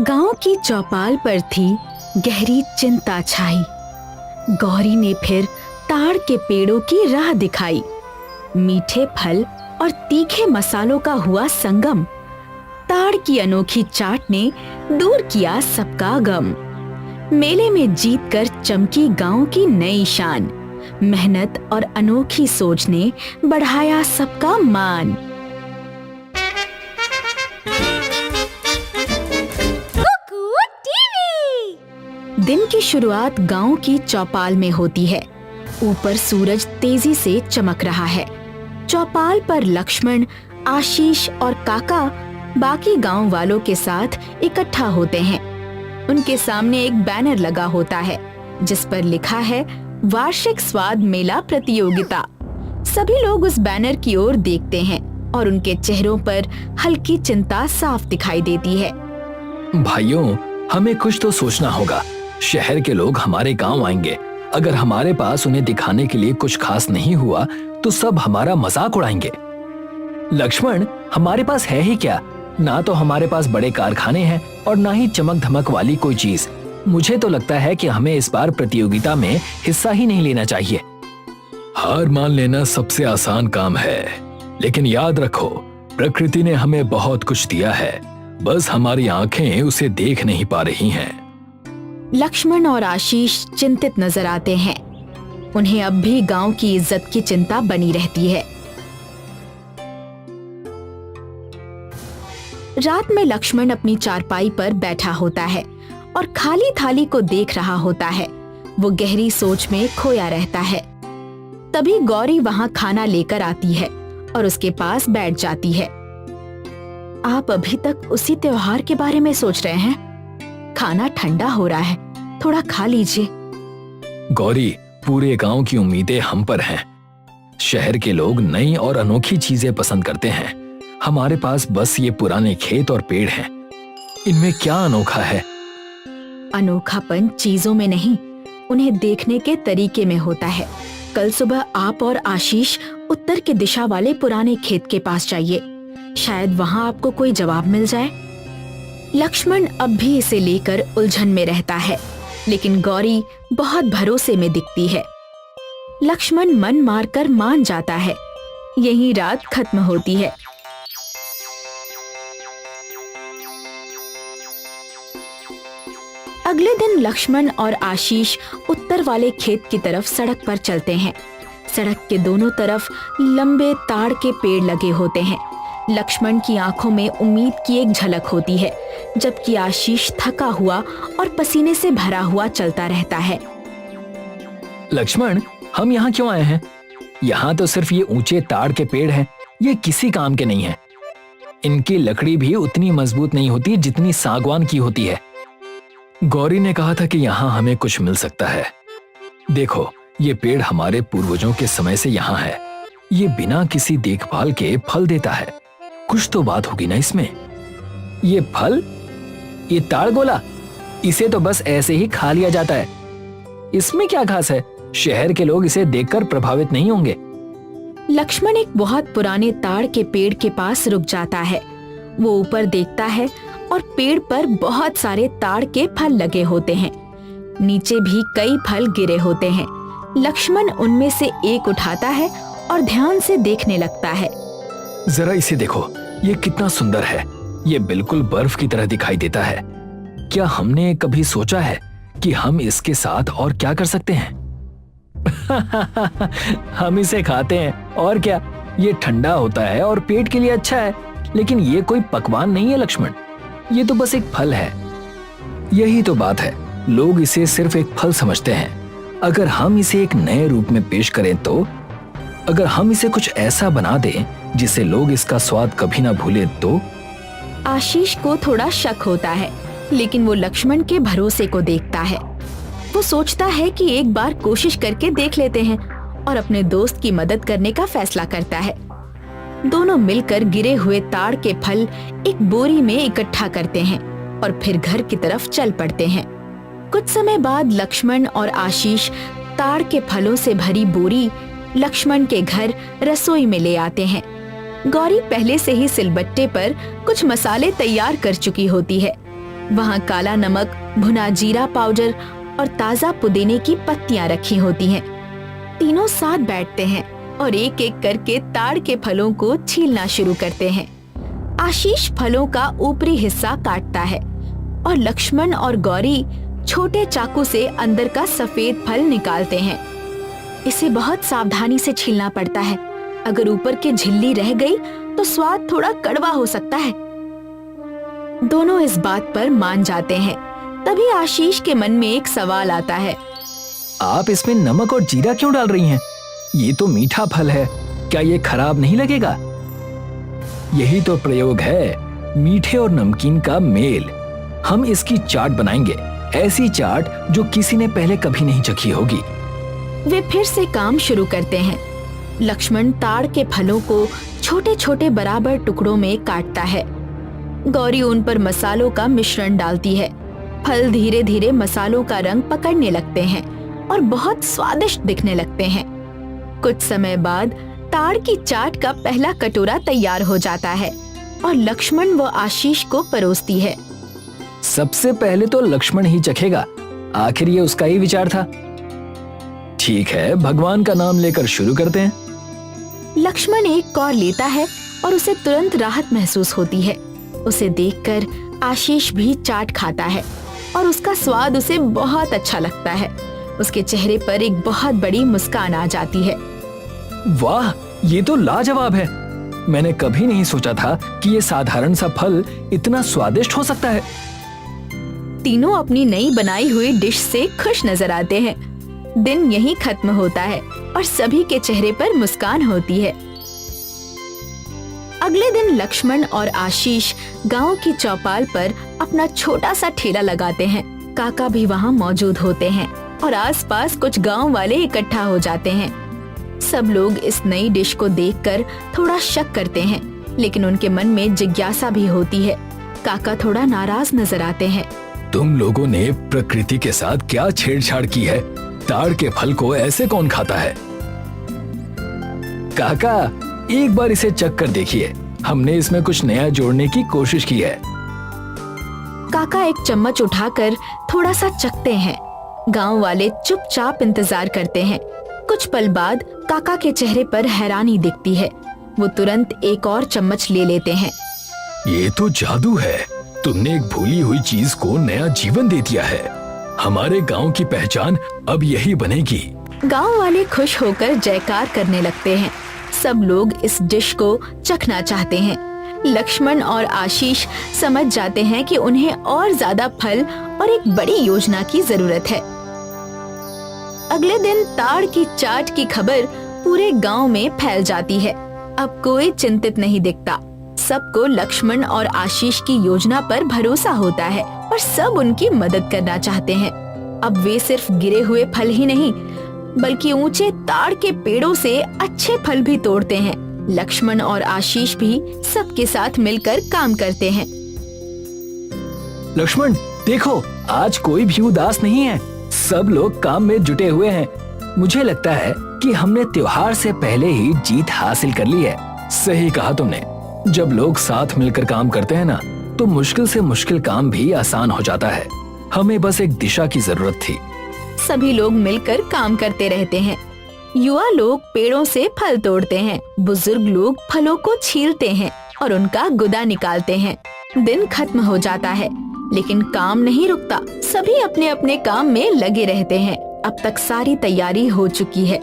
गांव की चौपाल पर थी गहरी चिंता छाई। गौरी ने फिर ताड़ के पेड़ों की राह दिखाई। मीठे फल और तीखे मसालों का हुआ संगम। ताड़ की अनोखी चाट ने दूर किया सबका गम। मेले में जीत कर चमकी गांव की नई शान। मेहनत और अनोखी सोच ने बढ़ाया सबका मान। दिन की शुरुआत गांव की चौपाल में होती है। ऊपर सूरज तेजी से चमक रहा है। चौपाल पर लक्ष्मण, आशीष और काका बाकी गांव वालों के साथ इकट्ठा होते हैं। उनके सामने एक बैनर लगा होता है जिस पर लिखा है वार्षिक स्वाद मेला प्रतियोगिता। सभी लोग उस बैनर की ओर देखते हैं और उनके चेहरों पर हल्की चिंता साफ दिखाई देती है। भाइयों, हमें कुछ तो सोचना होगा। शहर के लोग हमारे गांव आएंगे। अगर हमारे पास उन्हें दिखाने के लिए कुछ खास नहीं हुआ तो सब हमारा मजाक उड़ाएंगे। लक्ष्मण, हमारे पास है ही क्या? ना तो हमारे पास बड़े कारखाने हैं और ना ही चमक धमक वाली कोई चीज। मुझे तो लगता है कि हमें इस बार प्रतियोगिता में हिस्सा ही नहीं लेना चाहिए। हार मान लेना सबसे आसान काम है, लेकिन याद रखो, प्रकृति ने हमें बहुत कुछ दिया है, बस हमारी आंखें उसे देख नहीं पा रही हैं। लक्ष्मण और आशीष चिंतित नजर आते हैं। उन्हें अब भी गांव की इज्जत की चिंता बनी रहती है। रात में लक्ष्मण अपनी चारपाई पर बैठा होता है और खाली थाली को देख रहा होता है। वो गहरी सोच में खोया रहता है। तभी गौरी वहां खाना लेकर आती है और उसके पास बैठ जाती है। आप अभी तक उसी त्योहार के बारे में सोच रहे हैं? खाना ठंडा हो रहा है, थोड़ा खा लीजिए। गौरी, पूरे गांव की उम्मीदें हम पर हैं। शहर के लोग नई और अनोखी चीजें पसंद करते हैं। हमारे पास बस ये पुराने खेत और पेड़ हैं। इनमें क्या अनोखा है? अनोखापन चीजों में नहीं, उन्हें देखने के तरीके में होता है। कल सुबह आप और आशीष उत्तर की दिशा वाले पुराने खेत के पास जाइए। शायद वहां आपको कोई जवाब मिल जाए। लक्ष्मण अब भी इसे लेकर उलझन में रहता है, लेकिन गौरी बहुत भरोसे में दिखती है। लक्ष्मण मन मारकर मान जाता है। यही रात खत्म होती है। अगले दिन लक्ष्मण और आशीष उत्तर वाले खेत की तरफ सड़क पर चलते हैं। सड़क के दोनों तरफ लंबे ताड़ के पेड़ लगे होते हैं। लक्ष्मण की आंखों में उम्मीद की एक झलक होती है, जबकि आशीष थका हुआ और पसीने से भरा हुआ चलता रहता है। लक्ष्मण, हम यहाँ क्यों आए हैं? यहाँ तो सिर्फ ये ऊंचे ताड़ के पेड़ हैं। ये किसी काम के नहीं हैं। इनकी लकड़ी भी उतनी मजबूत नहीं होती जितनी सागवान की होती है। गौरी ने कहा था कि यहाँ हमें कुछ मिल सकता है। देखो, ये पेड़ हमारे पूर्वजों के समय से यहाँ है। ये बिना किसी देखभाल के फल देता है। कुछ तो बात होगी ना इसमें। ये फल, ये ताड़ गोला, इसे तो बस ऐसे ही खा लिया जाता है। इसमें क्या खास है? शहर के लोग इसे देखकर प्रभावित नहीं होंगे। लक्ष्मण एक बहुत पुराने ताड़ के पेड़ के पास रुक जाता है। वो ऊपर देखता है और पेड़ पर बहुत सारे ताड़ के फल लगे होते हैं। नीचे भी कई फल गिरे होते हैं। लक्ष्मण उनमें से एक उठाता है और ध्यान से देखने लगता है। जरा इसे देखो, ये कितना सुंदर है। ये बिल्कुल बर्फ की तरह दिखाई देता है। क्या हमने कभी सोचा है कि हम इसके साथ और क्या कर सकते हैं? हम इसे खाते हैं और क्या। ये ठंडा होता है और पेट के लिए अच्छा है, लेकिन ये कोई पकवान नहीं है लक्ष्मण। ये तो बस एक फल है। यही तो बात है, लोग इसे सिर्फ एक फल समझते हैं। अगर हम इसे एक नए रूप में पेश करें तो, अगर हम इसे कुछ ऐसा बना दें जिससे लोग इसका स्वाद कभी ना भूलें तो। आशीष को थोड़ा शक होता है, लेकिन वो लक्ष्मण के भरोसे को देखता है। वो सोचता है कि एक बार कोशिश करके देख लेते हैं और अपने दोस्त की मदद करने का फैसला करता है। दोनों मिलकर गिरे हुए ताड़ के फल एक बोरी में इकट्ठा करते हैं और फिर घर की तरफ चल पड़ते हैं। कुछ समय बाद लक्ष्मण और आशीष ताड़ के फलों से भरी बोरी लक्ष्मण के घर रसोई में ले आते हैं। गौरी पहले से ही सिलबट्टे पर कुछ मसाले तैयार कर चुकी होती है। वहाँ काला नमक, भुना जीरा पाउडर और ताजा पुदीने की पत्तियां रखी होती हैं। तीनों साथ बैठते हैं और एक एक करके ताड़ के फलों को छीलना शुरू करते हैं। आशीष फलों का ऊपरी हिस्सा काटता है और लक्ष्मण और गौरी छोटे चाकू से अंदर का सफेद फल निकालते हैं। इसे बहुत सावधानी से छीलना पड़ता है, अगर ऊपर की झिल्ली रह गई तो स्वाद थोड़ा कड़वा हो सकता है। दोनों इस बात पर मान जाते हैं। तभी आशीष के मन में एक सवाल आता है। आप इसमें नमक और जीरा क्यों डाल रही हैं? ये तो मीठा फल है, क्या ये खराब नहीं लगेगा? यही तो प्रयोग है, मीठे और नमकीन का मेल। हम इसकी चाट बनाएंगे, ऐसी चाट जो किसी ने पहले कभी नहीं चखी होगी। वे फिर से काम शुरू करते हैं। लक्ष्मण ताड़ के फलों को छोटे छोटे बराबर टुकड़ों में काटता है। गौरी उन पर मसालों का मिश्रण डालती है। फल धीरे धीरे मसालों का रंग पकड़ने लगते हैं और बहुत स्वादिष्ट दिखने लगते हैं। कुछ समय बाद ताड़ की चाट का पहला कटोरा तैयार हो जाता है और लक्ष्मण व आशीष को परोसती है। सबसे पहले तो लक्ष्मण ही चखेगा, आखिर ये उसका ही विचार था। ठीक है, भगवान का नाम लेकर शुरू करते हैं। लक्ष्मण एक कौर लेता है और उसे तुरंत राहत महसूस होती है। उसे देखकर आशीष भी चाट खाता है और उसका स्वाद उसे बहुत अच्छा लगता है। उसके चेहरे पर एक बहुत बड़ी मुस्कान आ जाती है। वाह, ये तो लाजवाब है। मैंने कभी नहीं सोचा था कि ये साधारण सा फल इतना स्वादिष्ट हो सकता है। तीनों अपनी नई बनाई हुई डिश से खुश नजर आते हैं। दिन यहीं खत्म होता है और सभी के चेहरे पर मुस्कान होती है। अगले दिन लक्ष्मण और आशीष गांव की चौपाल पर अपना छोटा सा ठेला लगाते हैं। काका भी वहां मौजूद होते हैं और आसपास कुछ गांव वाले इकट्ठा हो जाते हैं। सब लोग इस नई डिश को देखकर थोड़ा शक करते हैं, लेकिन उनके मन में जिज्ञासा भी होती है। काका थोड़ा नाराज नजर आते हैं। तुम लोगों ने प्रकृति के साथ क्या छेड़छाड़ की है? ताड़ के फल को ऐसे कौन खाता है? काका, एक बार इसे चख कर देखिए, हमने इसमें कुछ नया जोड़ने की कोशिश की है। काका एक चम्मच उठाकर थोड़ा सा चखते हैं। गांव वाले चुपचाप इंतजार करते हैं। कुछ पल बाद काका के चेहरे पर हैरानी दिखती है। वो तुरंत एक और चम्मच ले लेते हैं। ये तो जादू है, तुमने एक भूली हुई चीज को नया जीवन दे दिया है। हमारे गांव की पहचान अब यही बनेगी। गांव वाले खुश होकर जयकार करने लगते हैं। सब लोग इस डिश को चखना चाहते हैं। लक्ष्मण और आशीष समझ जाते हैं कि उन्हें और ज्यादा फल और एक बड़ी योजना की जरूरत है। अगले दिन ताड़ की चाट की खबर पूरे गांव में फैल जाती है। अब कोई चिंतित नहीं दिखता। सबको लक्ष्मण और आशीष की योजना पर भरोसा होता है और सब उनकी मदद करना चाहते हैं। अब वे सिर्फ गिरे हुए फल ही नहीं, बल्कि ऊंचे ताड़ के पेड़ों से अच्छे फल भी तोड़ते हैं। लक्ष्मण और आशीष भी सबके साथ मिलकर काम करते हैं। लक्ष्मण, देखो, आज कोई भी उदास नहीं है। सब लोग काम में जुटे हुए हैं। मुझे लगता है कि हमने त्योहार से पहले ही जीत हासिल कर ली है। सही कहा तुमने। जब लोग साथ मिलकर काम करते हैं ना, तो मुश्किल से मुश्किल काम भी आसान हो जाता है। हमें बस एक दिशा की जरूरत थी। सभी लोग मिलकर काम करते रहते हैं। युवा लोग पेड़ों से फल तोड़ते हैं, बुजुर्ग लोग फलों को छीलते हैं और उनका गुदा निकालते हैं। दिन खत्म हो जाता है, लेकिन काम नहीं रुकता। सभी अपने अपने काम में लगे रहते हैं। अब तक सारी तैयारी हो चुकी है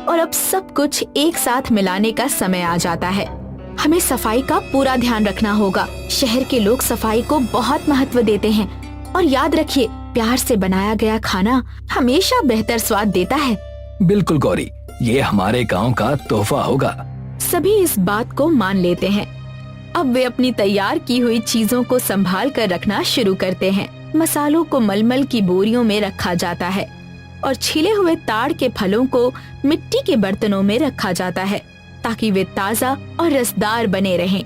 और अब सब कुछ एक साथ मिलाने का समय आ जाता है। हमें सफाई का पूरा ध्यान रखना होगा। शहर के लोग सफाई को बहुत महत्व देते हैं और याद रखिए, प्यार से बनाया गया खाना हमेशा बेहतर स्वाद देता है। बिल्कुल गौरी, ये हमारे गांव का तोहफा होगा। सभी इस बात को मान लेते हैं। अब वे अपनी तैयार की हुई चीजों को संभाल कर रखना शुरू करते हैं। मसालों को मलमल की बोरियों में रखा जाता है और छिले हुए ताड़ के फलों को मिट्टी के बर्तनों में रखा जाता है, ताकि वे ताजा और रसदार बने रहें।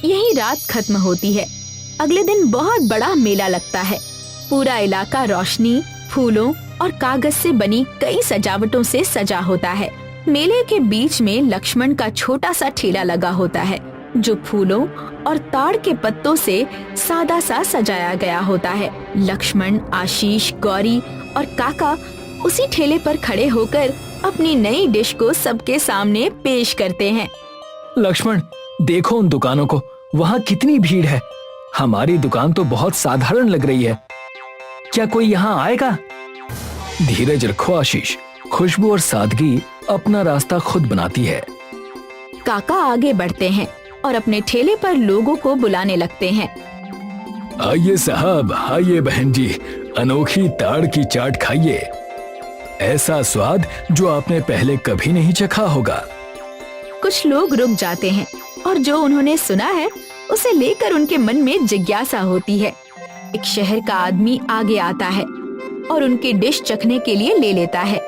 यही रात खत्म होती है। अगले दिन बहुत बड़ा मेला लगता है। पूरा इलाका रोशनी, फूलों और कागज से बनी कई सजावटों से सजा होता है। मेले के बीच में लक्ष्मण का छोटा सा ठेला लगा होता है। जो फूलों और ताड़ के पत्तों से सादा सा सजाया गया होता है। लक्ष्मण, आशीष, गौरी और काका उसी ठेले पर खड़े होकर अपनी नई डिश को सबके सामने पेश करते हैं। लक्ष्मण, देखो उन दुकानों को, वहाँ कितनी भीड़ है। हमारी दुकान तो बहुत साधारण लग रही है। क्या कोई यहाँ आएगा? धीरज रखो आशीष, खुशबू और सादगी अपना रास्ता खुद बनाती है। काका आगे बढ़ते हैं और अपने ठेले पर लोगों को बुलाने लगते हैं। आइए साहब, आइए बहन जी, अनोखी ताड़ की चाट खाइए। ऐसा स्वाद जो आपने पहले कभी नहीं चखा होगा। कुछ लोग रुक जाते हैं और जो उन्होंने सुना है उसे लेकर उनके मन में जिज्ञासा होती है। एक शहर का आदमी आगे आता है और उनकी डिश चखने के लिए ले लेता है।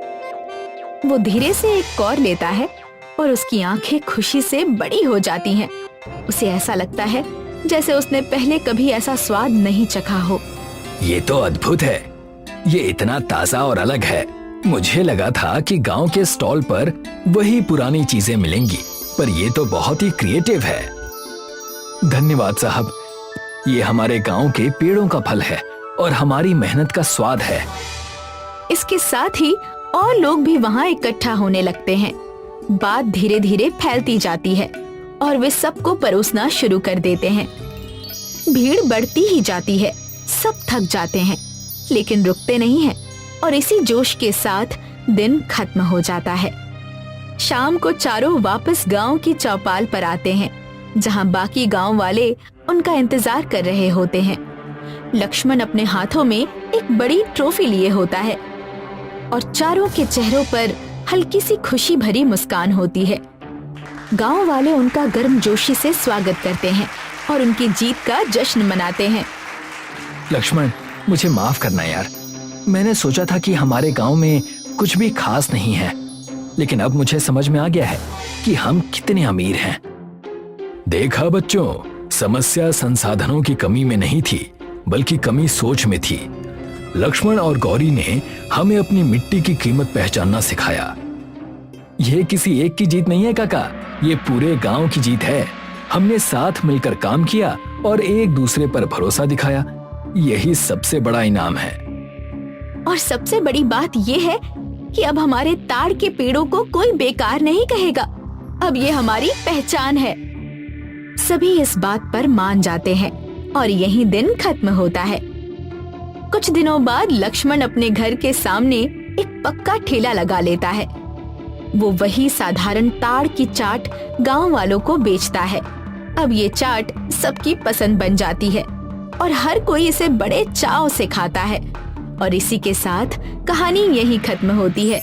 वो धीरे से एक कौर लेता है और उसकी आंखें खुशी से बड़ी हो जाती हैं। उसे ऐसा लगता है जैसे उसने पहले कभी ऐसा स्वाद नहीं चखा हो। ये तो अद्भुत है। ये इतना ताजा और अलग है। मुझे लगा था कि गांव के स्टॉल पर वही पुरानी चीजें मिलेंगी, पर ये तो बहुत ही क्रिएटिव है। धन्यवाद साहब, ये हमारे गांव के पेड़ों का फल है और हमारी मेहनत का स्वाद है। इसके साथ ही और लोग भी वहाँ इकट्ठा होने लगते हैं। बात धीरे धीरे फैलती जाती है और वे सबको परोसना शुरू कर देते हैं। भीड़ बढ़ती ही जाती है। सब थक जाते हैं लेकिन रुकते नहीं हैं और इसी जोश के साथ दिन खत्म हो जाता है। शाम को चारों वापस गांव की चौपाल पर आते हैं जहां बाकी गांव वाले उनका इंतजार कर रहे होते हैं। लक्ष्मण अपने हाथों में एक बड़ी ट्रॉफी लिए होता है और चारों के चेहरों पर हल्की सी खुशी भरी मुस्कान होती है। गांव वाले उनका गर्मजोशी से स्वागत करते हैं और उनकी जीत का जश्न मनाते हैं। लक्ष्मण, मुझे माफ करना यार। मैंने सोचा था कि हमारे गांव में कुछ भी खास नहीं है, लेकिन अब मुझे समझ में आ गया है कि हम कितने अमीर हैं। देखा बच्चों, समस्या संसाधनों की कमी में नहीं थी, बल्कि कमी सोच में थी। लक्ष्मण और गौरी ने हमें अपनी मिट्टी की कीमत पहचानना सिखाया। यह किसी एक की जीत नहीं है काका, ये पूरे गांव की जीत है। हमने साथ मिलकर काम किया और एक दूसरे पर भरोसा दिखाया। यही सबसे बड़ा इनाम है। और सबसे बड़ी बात यह है कि अब हमारे ताड़ के पेड़ों को कोई बेकार नहीं कहेगा। अब ये हमारी पहचान है। सभी इस बात पर मान जाते हैं और यही दिन खत्म होता है। कुछ दिनों बाद लक्ष्मण अपने घर के सामने एक पक्का ठेला लगा लेता है। वो वही साधारण ताड़ की चाट गांव वालों को बेचता है। अब ये चाट सबकी पसंद बन जाती है और हर कोई इसे बड़े चाव से खाता है। और इसी के साथ कहानी यही खत्म होती है।